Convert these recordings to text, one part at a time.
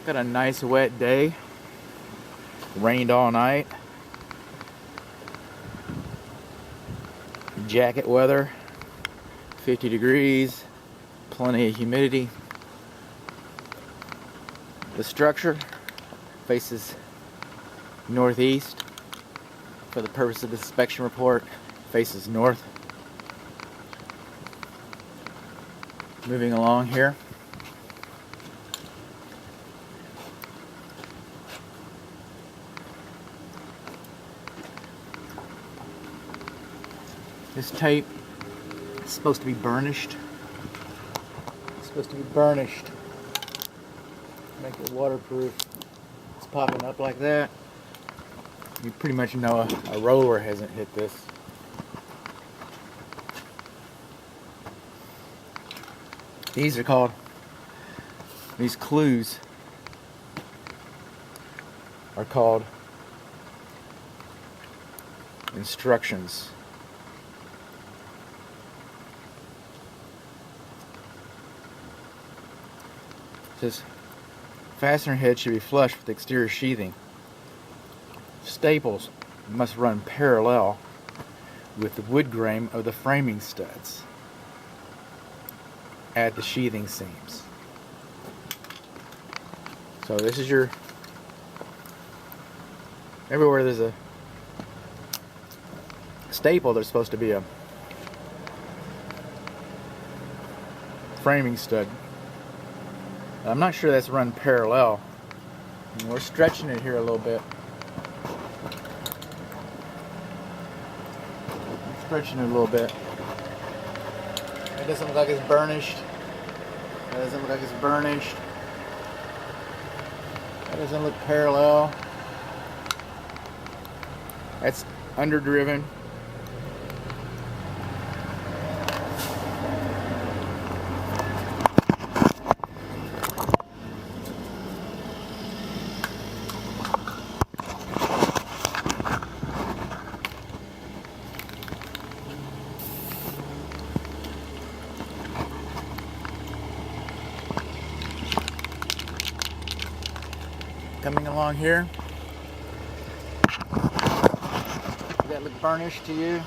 Got a nice wet day. Rained all night. Jacket weather. 50 degrees. Plenty of humidity. The structure faces northeast. For the purpose of the inspection report, faces north. Moving along here. This tape is supposed to be burnished. It's supposed to be burnished. Make it waterproof. It's popping up like that. You pretty much know a roller hasn't hit this. These clues are called instructions. It says fastener head should be flush with exterior sheathing. Staples must run parallel with the wood grain of the framing studs at the sheathing seams. So this is your, everywhere there's a staple, there's supposed to be a framing stud. I'm not sure that's run parallel. And we're stretching it here a little bit. Stretching it a little bit. It doesn't look like it's burnished. That doesn't look like it's burnished. That doesn't look parallel. That's underdriven. Coming along here. Does that look burnished to you?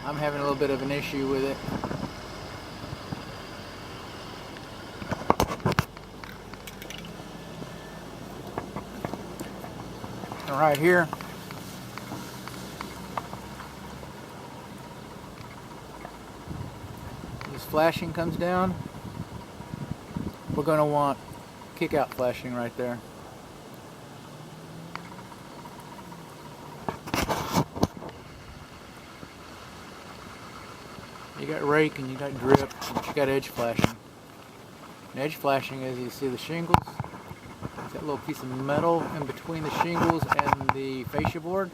I'm having a little bit of an issue with it. And right here, this flashing comes down. We're going to want kick-out flashing right there. You got rake and you got drip, but you got edge flashing. And edge flashing is, you see the shingles, it's that little piece of metal in between the shingles and the fascia board.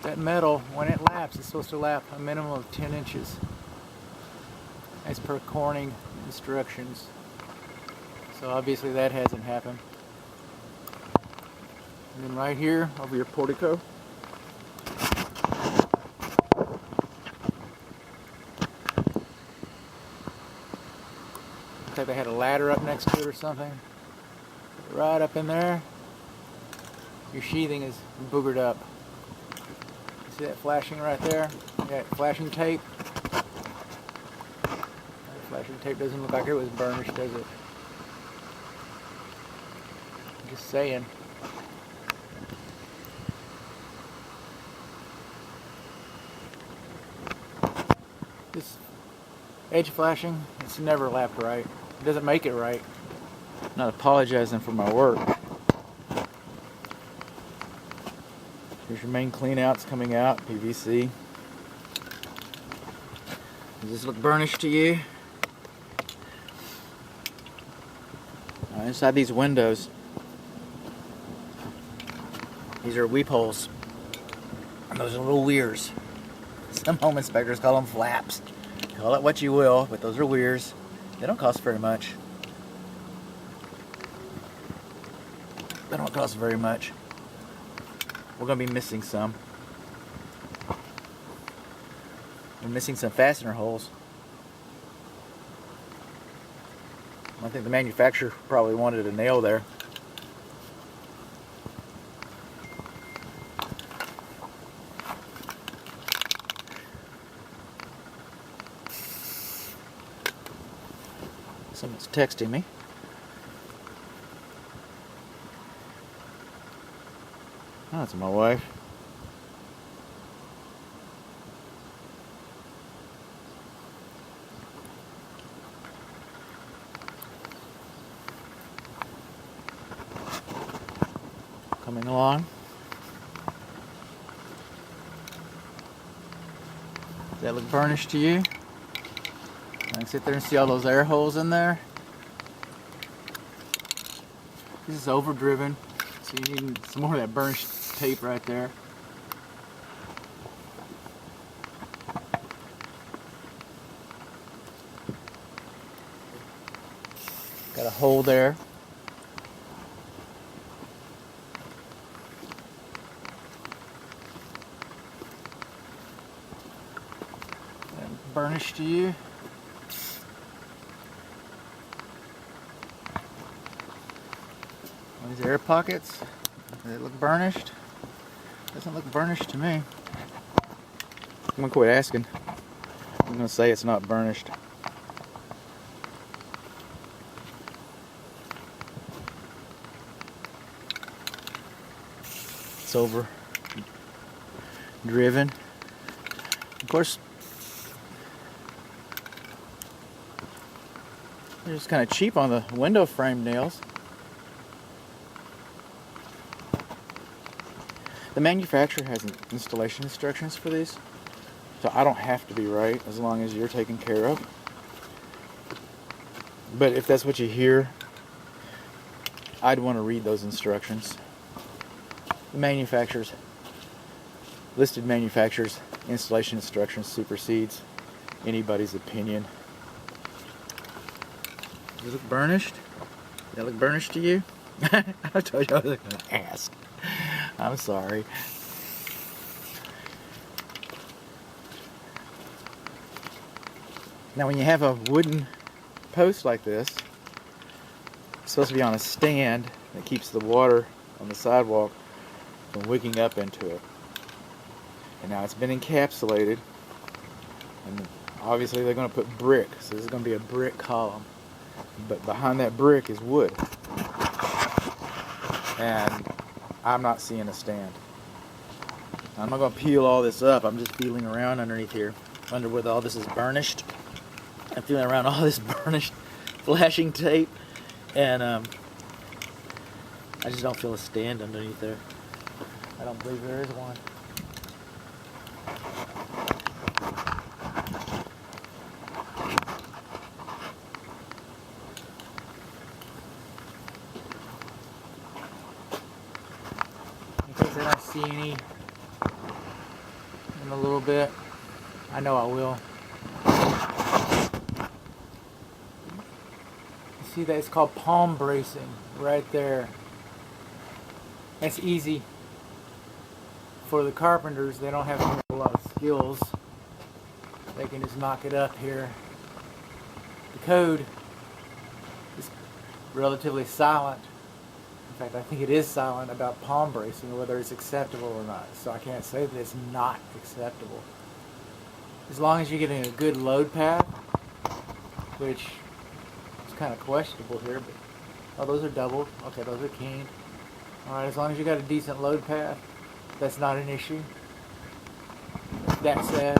That metal, when it laps, it's supposed to lap a minimum of 10 inches as per Corning instructions. So obviously that hasn't happened. And then right here over your portico, looks like they had a ladder up next to it or something. Right up in there, your sheathing is boogered up. See that flashing right there? You got flashing tape. That flashing tape doesn't look like it was burnished, does it? Just saying. This edge flashing, it's never lapped right. It doesn't make it right. I'm not apologizing for my work. Here's your main clean outs coming out, PVC. Does this look burnished to you? Inside these windows, these are weep holes. And those are little weirs. Some home inspectors call them flaps. Call it what you will, but those are weirs. They don't cost very much. They don't cost very much. We're going to be missing some. We're missing some fastener holes. I think the manufacturer probably wanted a nail there. Someone's texting me. Oh, that's my wife. Coming along. Does that look burnished to you? I can sit there and see all those air holes in there. This is overdriven, so you need some more of that burnished tape right there. Got a hole there. And burnished to you. These air pockets, do they look burnished? Doesn't look burnished to me. I'm gonna quit asking. I'm gonna say it's not burnished. It's over driven. Of course, they're just kind of cheap on the window frame nails. The manufacturer has installation instructions for these, so I don't have to be right as long as you're taken care of. But if that's what you hear, I'd want to read those instructions. The listed manufacturer's installation instructions supersedes anybody's opinion. Does it look burnished? Does that look burnished to you? I told you I was going to ask. I'm sorry. Now when you have a wooden post like this, it's supposed to be on a stand that keeps the water on the sidewalk from wicking up into it. And now it's been encapsulated, and obviously they're going to put brick, so this is going to be a brick column. But behind that brick is wood. And I'm not seeing a stand. I'm not going to peel all this up. I'm just feeling around underneath here. Wonder whether all this is burnished. I'm feeling around all this burnished flashing tape. And I just don't feel a stand underneath there. I don't believe there is one. In case I don't see any in a little bit, I know I will. You see that? It's called palm bracing right there. That's easy for the carpenters. They don't have to have a lot of skills. They can just knock it up here. The code is relatively silent. In fact, I think it is silent about palm bracing, or whether it's acceptable or not. So I can't say that it's not acceptable. As long as you're getting a good load path, which is kind of questionable here, but oh, those are doubled. Okay, those are keened. Alright, as long as you got a decent load path, that's not an issue. That said,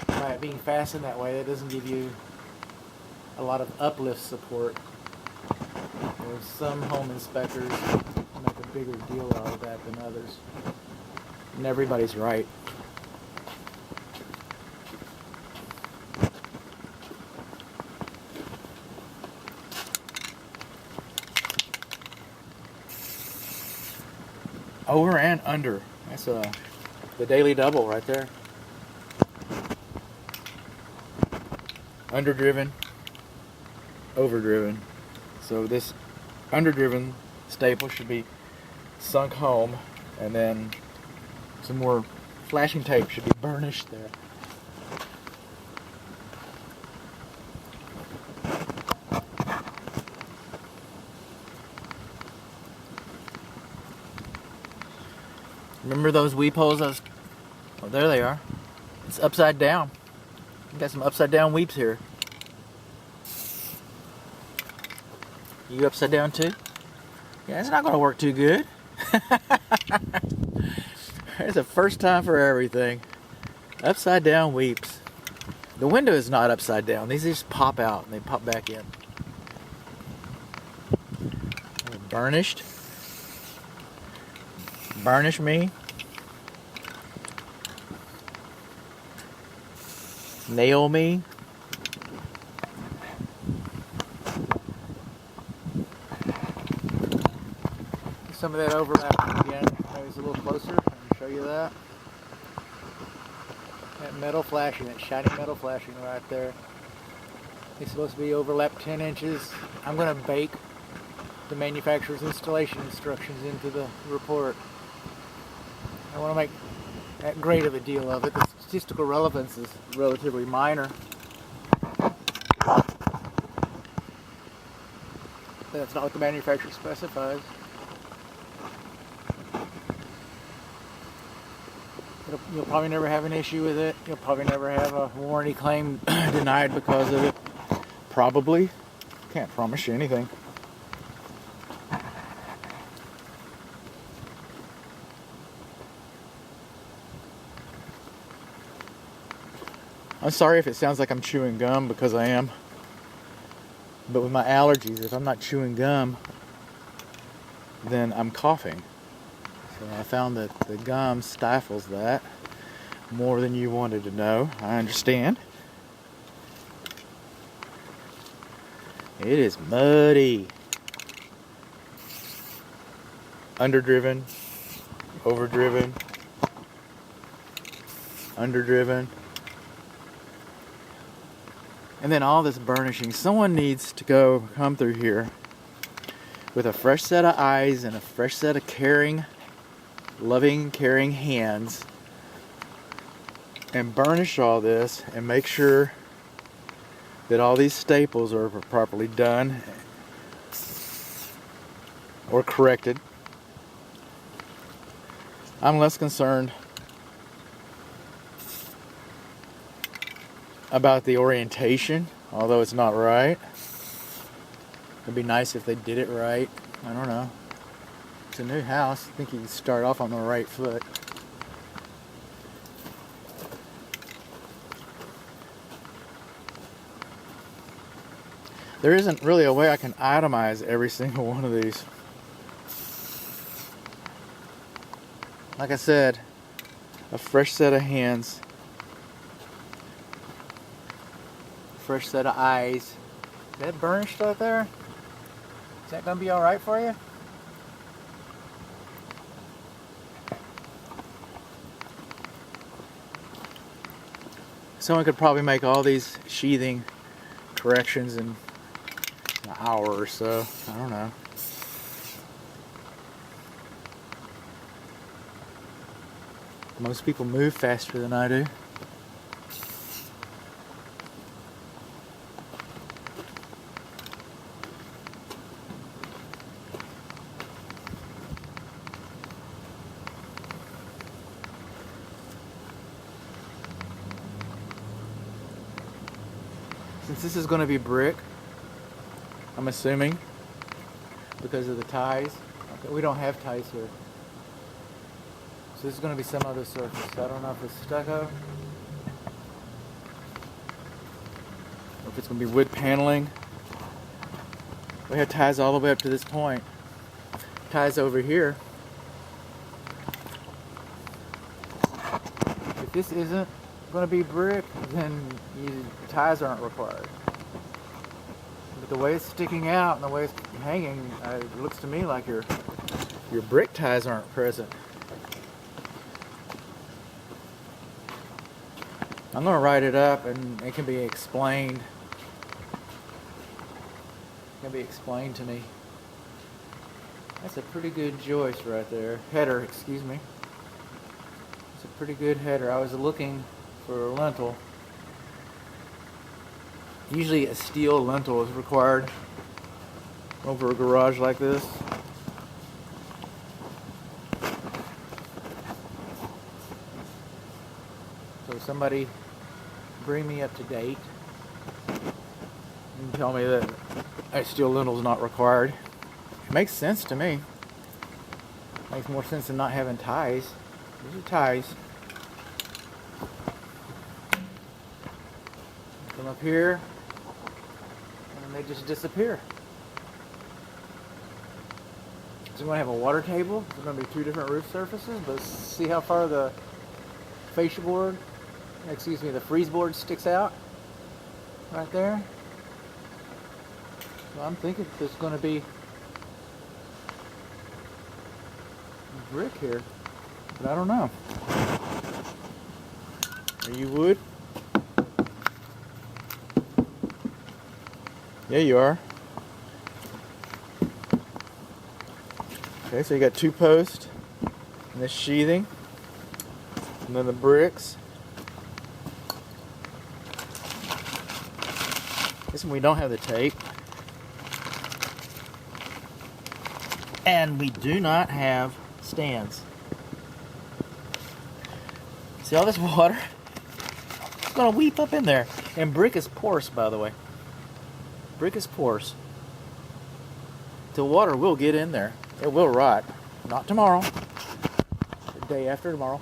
by it being fastened that way, that doesn't give you a lot of uplift support. There's some home inspectors make a bigger deal out of that than others. And everybody's right. Over and under. That's the daily double right there. Underdriven, overdriven. So this underdriven staple should be sunk home, and then some more flashing tape should be burnished there. Remember those weep holes? Oh, there they are. It's upside down. You got some upside down weeps here. You upside down too? Yeah, it's not going to work too good. There's a first time for everything. Upside down weeps. The window is not upside down. These just pop out and they pop back in. Burnished. Burnish me. Nail me. Some of that overlap again. Maybe it's a little closer. Let me show you that. That metal flashing, that shiny metal flashing right there. It's supposed to be overlapped 10 inches. I'm going to bake the manufacturer's installation instructions into the report. I want to make that great of a deal of it. The statistical relevance is relatively minor. But that's not what the manufacturer specifies. You'll probably never have an issue with it. You'll probably never have a warranty claim denied because of it. Probably. Can't promise you anything. I'm sorry if it sounds like I'm chewing gum, because I am. But with my allergies, if I'm not chewing gum, then I'm coughing. So I found that the gum stifles that more than you wanted to know. I understand. It is muddy. Underdriven, overdriven, underdriven. And then all this burnishing. Someone needs to come through here with a fresh set of eyes and a fresh set of caring, loving, caring hands and burnish all this and make sure that all these staples are properly done or corrected. I'm less concerned about the orientation, although it's not right. It'd be nice if they did it right. I don't know. It's a new house. I think you can start off on the right foot. There isn't really a way I can itemize every single one of these. Like I said, a fresh set of hands, fresh set of eyes. Is that burnished out there? Is that going to be alright for you? Someone could probably make all these sheathing corrections in an hour or so. I don't know. Most people move faster than I do. Since this is going to be brick, I'm assuming, because of the ties. Okay, we don't have ties here. So this is going to be some other surface. I don't know if it's stucco, or if it's going to be wood paneling. We have ties all the way up to this point. Ties over here. If this isn't going to be brick, then ties aren't required. But the way it's sticking out and the way it's hanging, it looks to me like your brick ties aren't present. I'm going to write it up and it can be explained. It can be explained to me. That's a pretty good joist right there. Header, excuse me. It's a pretty good header. I was looking for a lintel. Usually a steel lintel is required over a garage like this. somebody bring me up to date and tell me that a steel lintel is not required. It makes sense to me. Makes more sense than not having ties. These are ties. Come up here, and they just disappear. So we're going to have a water table. There's going to be 2 different roof surfaces, but see how far the fascia board, the freeze board sticks out? Right there. So I'm thinking there's going to be brick here, but I don't know. Are you wood? Yeah, you are. Okay, so you got 2 posts and this sheathing, and then the bricks. This one we don't have the tape, and we do not have stands. See all this water? It's gonna weep up in there. And brick is porous, by the way. Brick is porous. The water will get in there. It will rot. Not tomorrow. The day after tomorrow.